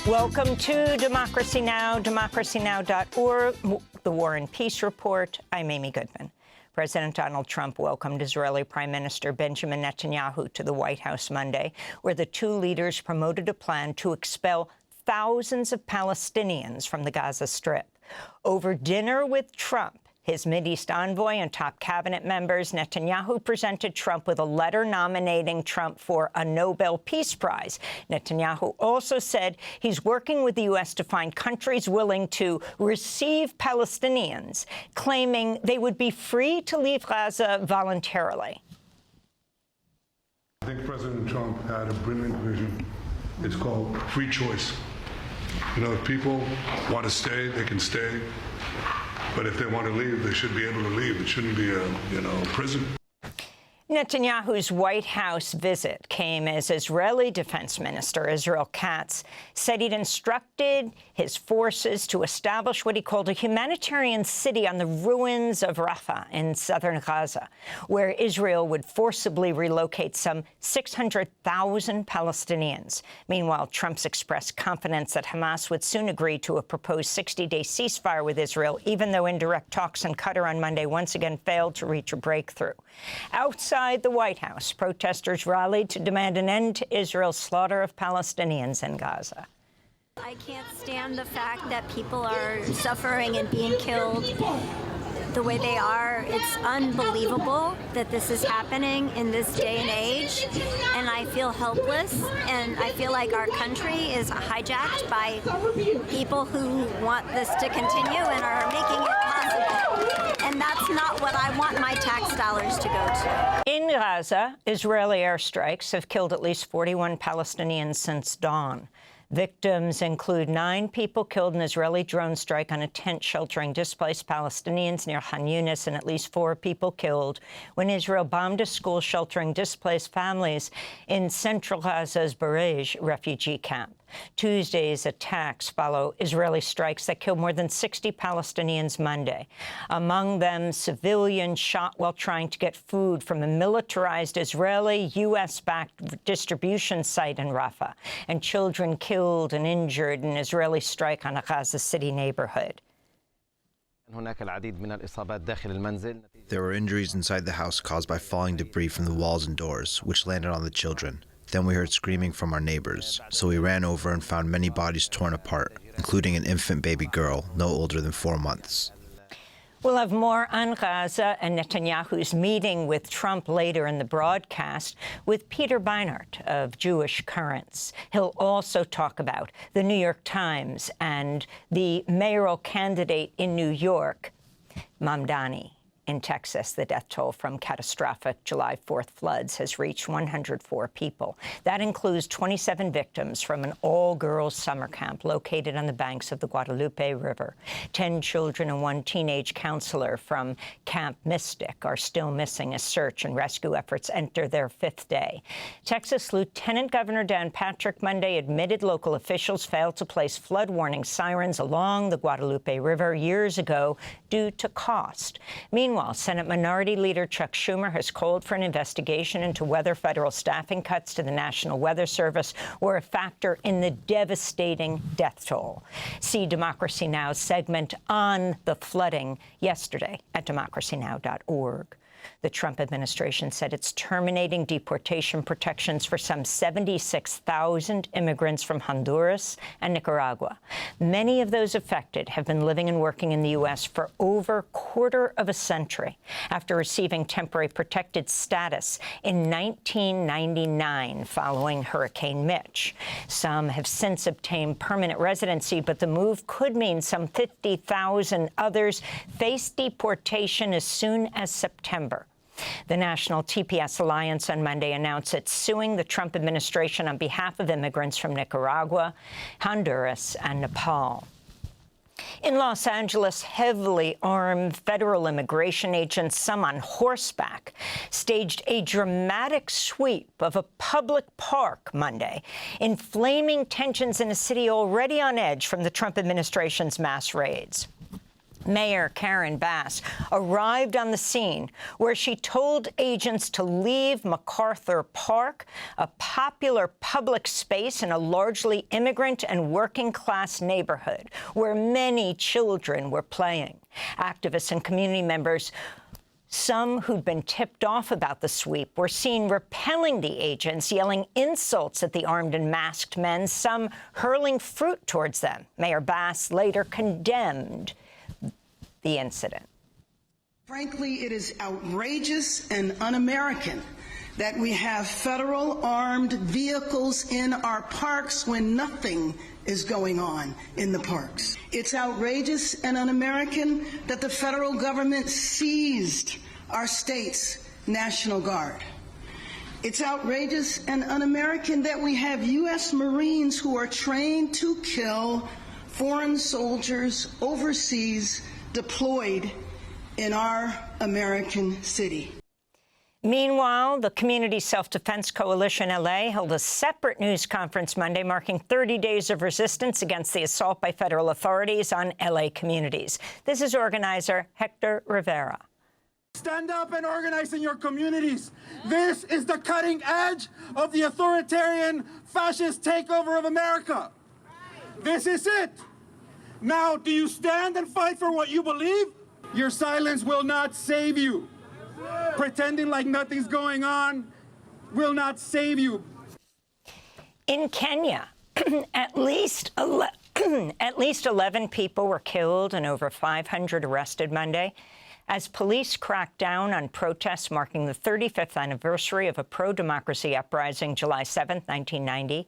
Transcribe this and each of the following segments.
Welcome to Democracy Now!, democracynow.org, the War and Peace Report. I'm Amy Goodman. President Donald Trump welcomed Israeli Prime Minister Benjamin Netanyahu to the White House Monday, where the two leaders promoted a plan to expel thousands of Palestinians from the Gaza Strip. Over dinner with Trump, his Mideast envoy and top cabinet members, Netanyahu presented Trump with a letter nominating Trump for a Nobel Peace Prize. Netanyahu also said he's working with the U.S. to find countries willing to receive Palestinians, claiming they would be free to leave Gaza voluntarily. I think President Trump had a brilliant vision. It's called free choice. You know, if people want to stay, they can stay. But if they want to leave, they should be able to leave. It shouldn't be a prison. Netanyahu's White House visit came as Israeli Defense Minister Israel Katz said he'd instructed his forces to establish what he called a humanitarian city on the ruins of Rafah in southern Gaza, where Israel would forcibly relocate some 600,000 Palestinians. Meanwhile, Trump's expressed confidence that Hamas would soon agree to a proposed 60-day ceasefire with Israel, even though indirect talks in Qatar on Monday once again failed to reach a breakthrough. Outside the White House, protesters rallied to demand an end to Israel's slaughter of Palestinians in Gaza. I can't stand the fact that people are suffering and being killed the way they are. It's unbelievable that this is happening in this day and age, and I feel helpless, and I feel like our country is hijacked by people who want this to continue and are making it possible. And that's not what I want my tax dollars to go to. In Gaza, Israeli airstrikes have killed at least 41 Palestinians since dawn. Victims include 9 people killed in an Israeli drone strike on a tent sheltering displaced Palestinians near Khan Yunis, and at least 4 people killed when Israel bombed a school sheltering displaced families in central Gaza's Barej refugee camp. Tuesday's attacks follow Israeli strikes that killed more than 60 Palestinians Monday. Among them, civilians shot while trying to get food from a militarized Israeli U.S.-backed distribution site in Rafah, and children killed and injured in an Israeli strike on a Gaza City neighborhood. There were injuries inside the house caused by falling debris from the walls and doors, which landed on the children. Then we heard screaming from our neighbors, so we ran over and found many bodies torn apart, including an infant baby girl no older than 4 months. We'll have more on Gaza and Netanyahu's meeting with Trump later in the broadcast with Peter Beinart of Jewish Currents. He'll also talk about the New York Times and the mayoral candidate in New York, Mamdani. In Texas, the death toll from catastrophic July 4th floods has reached 104 people. That includes 27 victims from an all-girls summer camp located on the banks of the Guadalupe River. 10 children and 1 teenage counselor from Camp Mystic are still missing as search and rescue efforts enter their 5th day. Texas Lieutenant Governor Dan Patrick Monday admitted local officials failed to place flood warning sirens along the Guadalupe River years ago due to cost. Meanwhile, Senate Minority Leader Chuck Schumer has called for an investigation into whether federal staffing cuts to the National Weather Service were a factor in the devastating death toll. See Democracy Now's segment on the flooding yesterday at democracynow.org. The Trump administration said it's terminating deportation protections for some 76,000 immigrants from Honduras and Nicaragua. Many of those affected have been living and working in the U.S. for over a quarter of a century after receiving temporary protected status in 1999 following Hurricane Mitch. Some have since obtained permanent residency, but the move could mean some 50,000 others face deportation as soon as September. The National TPS Alliance on Monday announced it's suing the Trump administration on behalf of immigrants from Nicaragua, Honduras, and Nepal. In Los Angeles, heavily armed federal immigration agents, some on horseback, staged a dramatic sweep of a public park Monday, inflaming tensions in a city already on edge from the Trump administration's mass raids. Mayor Karen Bass arrived on the scene where she told agents to leave MacArthur Park, a popular public space in a largely immigrant and working-class neighborhood where many children were playing. Activists and community members, some who'd been tipped off about the sweep, were seen repelling the agents, yelling insults at the armed and masked men, some hurling fruit towards them. Mayor Bass later condemned the incident. Frankly, it is outrageous and un-American that we have federal armed vehicles in our parks when nothing is going on in the parks. It's outrageous and un-American that the federal government seized our state's National Guard. It's outrageous and un-American that we have U.S. Marines who are trained to kill foreign soldiers overseas deployed in our American city. Meanwhile, the Community Self-Defense Coalition LA held a separate news conference Monday marking 30 days of resistance against the assault by federal authorities on LA communities. This is organizer Hector Rivera. Stand up and organize in your communities. This is the cutting edge of the authoritarian fascist takeover of America. This is it. Now, do you stand and fight for what you believe? Your silence will not save you. Pretending like nothing's going on will not save you. In Kenya, at least 11 people were killed and over 500 arrested Monday as police cracked down on protests marking the 35th anniversary of a pro-democracy uprising July 7, 1990.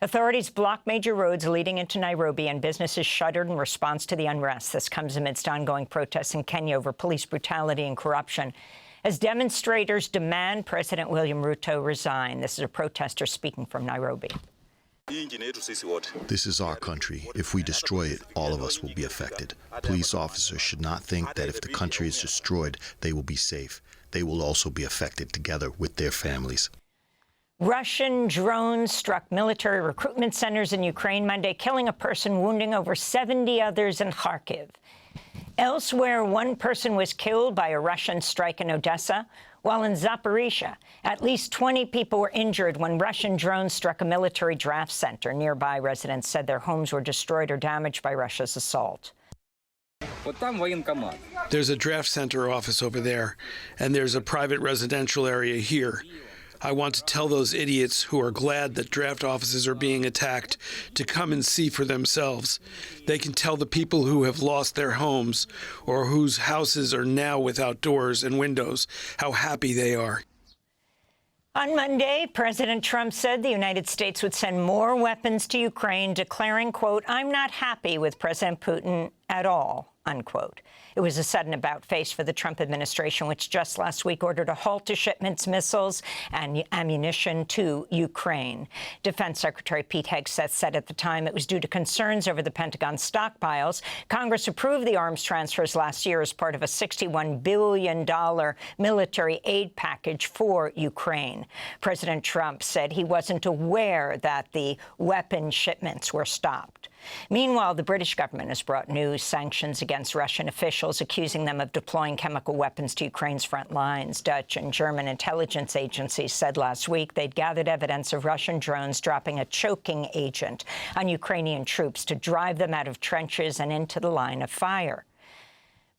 Authorities blocked major roads leading into Nairobi, and businesses shuttered in response to the unrest. This comes amidst ongoing protests in Kenya over police brutality and corruption, as demonstrators demand President William Ruto resign. This is a protester speaking from Nairobi. This is our country. If we destroy it, all of us will be affected. Police officers should not think that if the country is destroyed, they will be safe. They will also be affected together with their families. Russian drones struck military recruitment centers in Ukraine Monday, killing a person, wounding over 70 others in Kharkiv. Elsewhere, one person was killed by a Russian strike in Odessa, while in Zaporizhia, at least 20 people were injured when Russian drones struck a military draft center. Nearby residents said their homes were destroyed or damaged by Russia's assault. There's a draft center office over there, and there's a private residential area here. I want to tell those idiots who are glad that draft offices are being attacked to come and see for themselves. They can tell the people who have lost their homes or whose houses are now without doors and windows how happy they are. On Monday, President Trump said the United States would send more weapons to Ukraine, declaring, quote, "I'm not happy with President Putin at all," unquote. It was a sudden about-face for the Trump administration, which just last week ordered a halt to shipments, missiles and ammunition to Ukraine. Defense Secretary Pete Hegseth said at the time it was due to concerns over the Pentagon stockpiles. Congress approved the arms transfers last year as part of a $61 billion military aid package for Ukraine. President Trump said he wasn't aware that the weapon shipments were stopped. Meanwhile, the British government has brought new sanctions against Russian officials, accusing them of deploying chemical weapons to Ukraine's front lines. Dutch and German intelligence agencies said last week they'd gathered evidence of Russian drones dropping a choking agent on Ukrainian troops to drive them out of trenches and into the line of fire.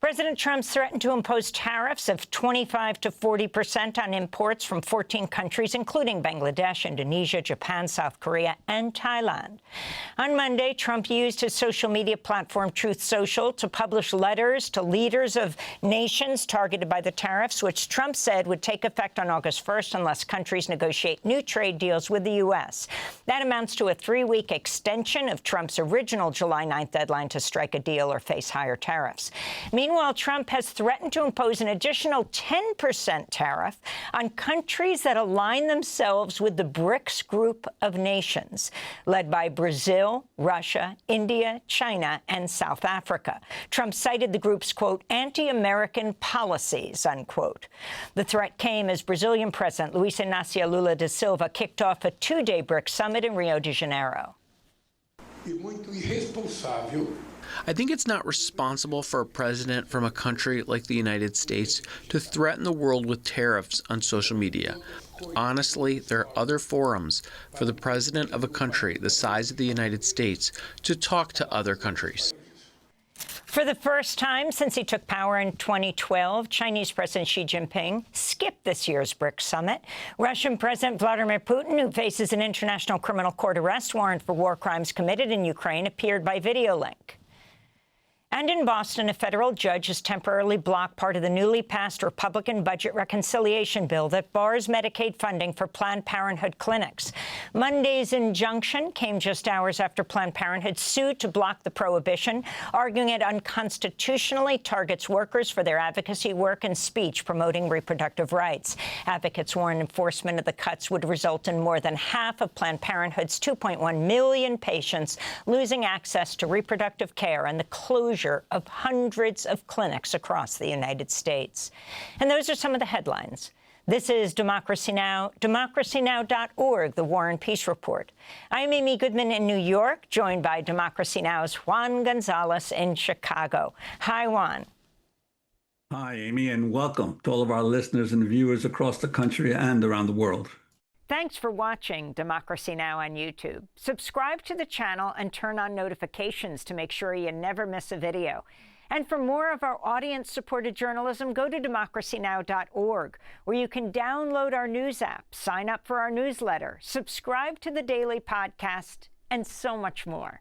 President Trump's threatened to impose tariffs of 25 to 40% on imports from 14 countries, including Bangladesh, Indonesia, Japan, South Korea, and Thailand. On Monday, Trump used his social media platform Truth Social to publish letters to leaders of nations targeted by the tariffs, which Trump said would take effect on August 1st unless countries negotiate new trade deals with the U.S. That amounts to a 3-week extension of Trump's original July 9th deadline to strike a deal or face higher tariffs. Meanwhile, Trump has threatened to impose an additional 10% tariff on countries that align themselves with the BRICS group of nations, led by Brazil, Russia, India, China, and South Africa. Trump cited the group's, quote, anti-American policies, unquote. The threat came as Brazilian President Luiz Inácio Lula da Silva kicked off a 2-day BRICS summit in Rio de Janeiro. I think it's not responsible for a president from a country like the United States to threaten the world with tariffs on social media. Honestly, there are other forums for the president of a country the size of the United States to talk to other countries. For the first time since he took power in 2012, Chinese President Xi Jinping skipped this year's BRICS summit. Russian President Vladimir Putin, who faces an International Criminal Court arrest warrant for war crimes committed in Ukraine, appeared by video link. And in Boston, a federal judge has temporarily blocked part of the newly passed Republican budget reconciliation bill that bars Medicaid funding for Planned Parenthood clinics. Monday's injunction came just hours after Planned Parenthood sued to block the prohibition, arguing it unconstitutionally targets workers for their advocacy work and speech promoting reproductive rights. Advocates warn enforcement of the cuts would result in more than half of Planned Parenthood's 2.1 million patients losing access to reproductive care and the closure of hundreds of clinics across the United States. And those are some of the headlines. This is Democracy Now!, democracynow.org, the War and Peace Report. I'm Amy Goodman in New York, joined by Democracy Now!'s Juan Gonzalez in Chicago. Hi, Juan. Hi, Amy, and welcome to all of our listeners and viewers across the country and around the world. Thanks for watching Democracy Now! On YouTube. Subscribe to the channel and turn on notifications to make sure you never miss a video. And for more of our audience-supported journalism, go to democracynow.org, where you can download our news app, sign up for our newsletter, subscribe to the daily podcast, and so much more.